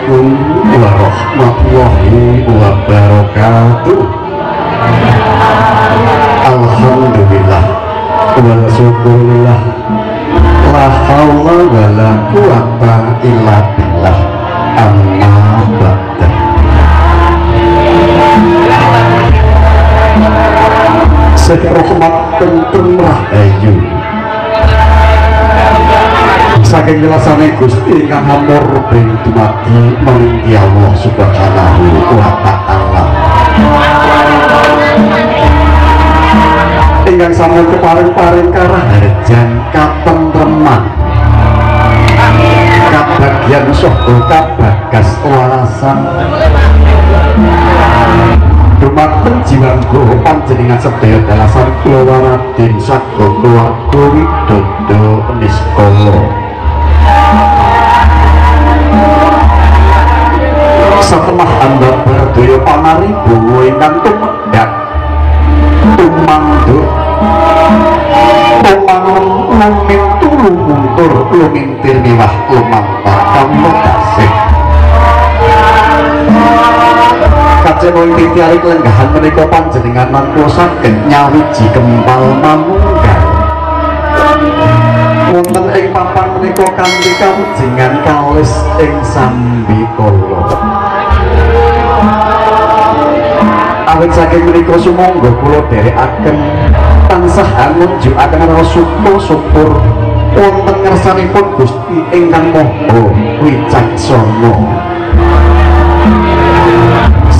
Assalamualaikum warahmatullahi wabarakatuh. Alhamdulillah wa syukurillah, la haula wa la quwata illa billah, amma ba'da. Rahmat tentrem rahayu saking jelasane Gusti ingkang amur ben dumadi mangki Allah Subhanahu wa ta'ala ingkang sampun keparing-paring karaharjan katentreman kabagyan saha kabagas warasan dumateng jiwanggo panjenengan sedaya dalasan kula Raden saha keluarga Widodo Niskala satemah anda berdaya panaribu ingkang tumedhak tumanduk lumin turu muntur lumintir miwah lumantar kamodasih kacewa titiari kelenggahan menika panjenengan mangko saged nyawiji kempal mamunggal wonten ing papan menika kanthi kawijinan kalis ing sambikala awit saking menika sumangga kula dherekaken tansah ngunjukaken rasa syukur wonten ngersanipun Gusti ingkang Maha Wicaksana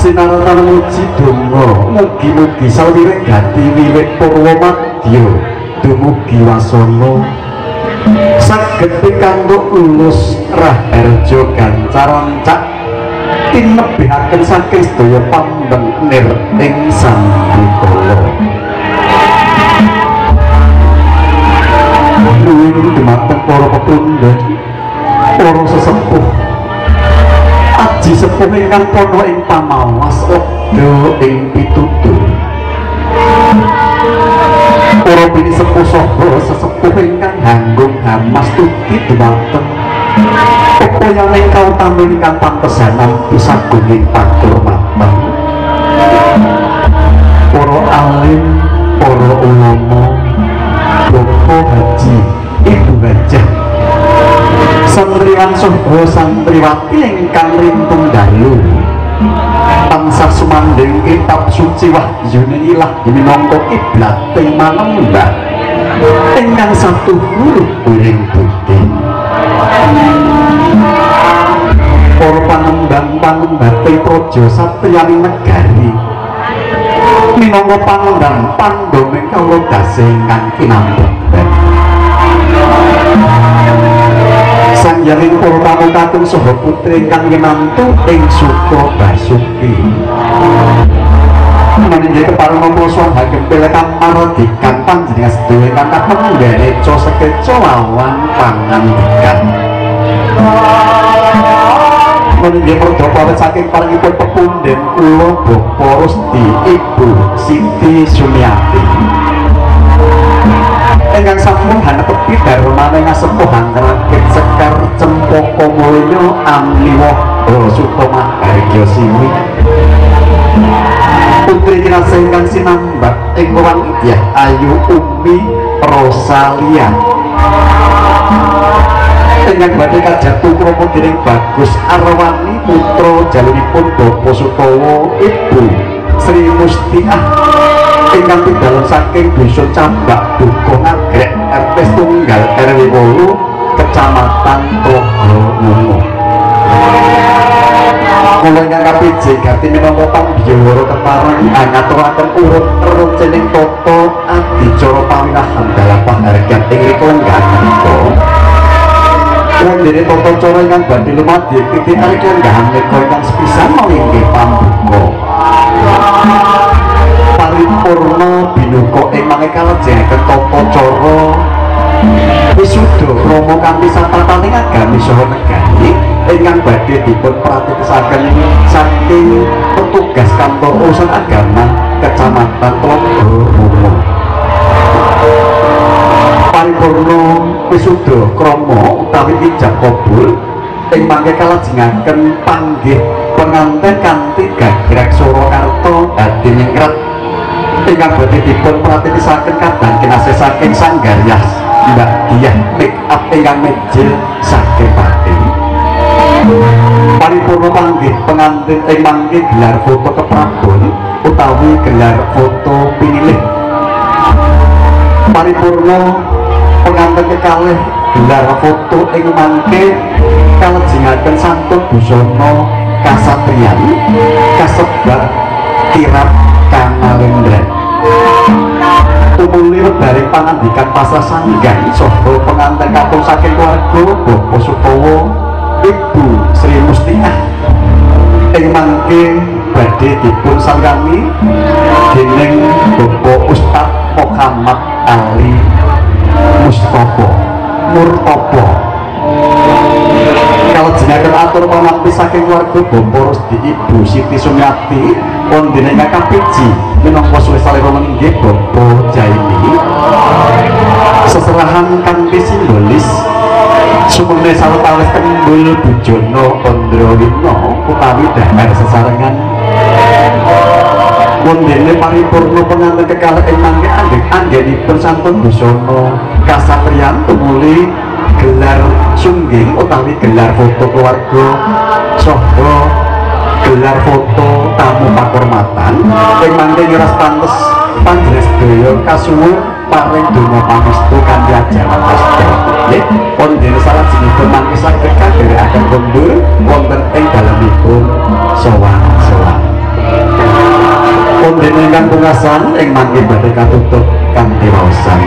sinaratan muji donga mugi-mugi sawiring gati wiwit purwa madya dumugi wasana saged pikantuk lulus raharja gancarancak tinebihaken saking sedaya pambenir ing sambikala nuwun dumateng para petundha para sesepuh aji sepuh ingkang pono ing pamawas lega ing pitutur para bini sepuh saha sesepuh ingkang hanggung hamas tuti dumateng pepoyaning kautaman ingkang pantesan nampi sagunging pakurmatan para alim para ulama Bapak Haji Ibu Hajah santriwan saha santriwati ingkang rintung dalu tansah sumandhing kitab suci wahyune ilah minangka kiblating manembah ingkang satu huruf uring budi para panembang-panembate praja satriyaning negari minangka panembang pandhane kawula dase ingkang kinambetan sanjaring para tamu kakung saha putri ingkang winantu ing suka basuki meninggih kepareng nampa swaha gempil kamardhikan panjenengan sedaya ingkang kapenggene ca sekeca lawan pangandikan meninggih prodhapawet saking paringipun pepunden kula Bapak Rusdi Ibu Siti Sumiati ingkang sampun hanepi darmane ngasepuh angrakit sekar cempaka mulya amliwah Sutama Hargya Siwi putri kinasih ingkang sinambak ing Wangidyah Ayu Umi Rosalia ingkang badhe kajatu krama dening Bagus Arwani putra jaluripun Bapak Sutawa Ibu Sri Mustiah ingkang pindhalan saking Desa Cambak Duka Nagrek RT Tunggal RW 8 Kecamatan Tlaga kula ingkang kapiji gati minangka pambiyara kepareng ngaturaken urut cening tata adicara pawinahan dalam panghargyan ing kelenggahan menika wondene tata cara ingkang badhe lumadi titikan kelenggahan menika ingkang sepisan inggih pambuka paripurna binuka ing mangke kalajengaken tata cara wisuda rama kanthi sapataning agami saha negari ingkang badhe dipun pratikesaken saking petugas kantor urusan agama Kecamatan Tlaga Ruma paripurna wisuda krama utawi ijab kabul ing mangke kalajengaken panggih penganten kanthi gagrag Surakarta dadi ningrat ingkang badhe dipun pratitisaken kadang kinasih saking Sanggaryas Mbak Diah make up ingkang mejil saking Pati. Paripurna panggih pengantin ing mangke gelar foto keprabon utawi gelar foto pinilih. Paripurna pengantin kekalih gelar foto ing mangke kalajengaken santun busana kasatriyan kasebat kirap Kamalendra. Tumuli wedaring pangandikan pasrah sanggan saha pengantin kapung saking keluarga Bapak Sutowo Ibu Sri Mustiah ing mangke badhe dipun sangkami dening Bapak Ustaz Muhammad Ali Mustopo Murtopo. Kalajengaken atur pamangki saking keluarga Bapak Rusdi Ibu Siti Sumiati pondene kakang piji minangka suwe salira inggih Bapak Jaini seserahan kanthi simbolis sumene sawetawis tembul Bujana Andrawina utawi dhahar sesarengan pondene paripurna penganten kekalih ing mangke anggenipun santun busana kasatriyan tumuli gelar sungging utawi gelar foto keluarga saha gelar foto tamu pakurmatan ing mangke nyeras pantes panjenengan sedaya kasuwun paring donga pangestu kanthi ajaran Gusti. Nggih, pondene salajengipun mangke saged kageraken kondur wonten ing dalemipun sowan-sowan. Pondene ingkang pungkasan ing mangke badhe katutup kanthi waosan.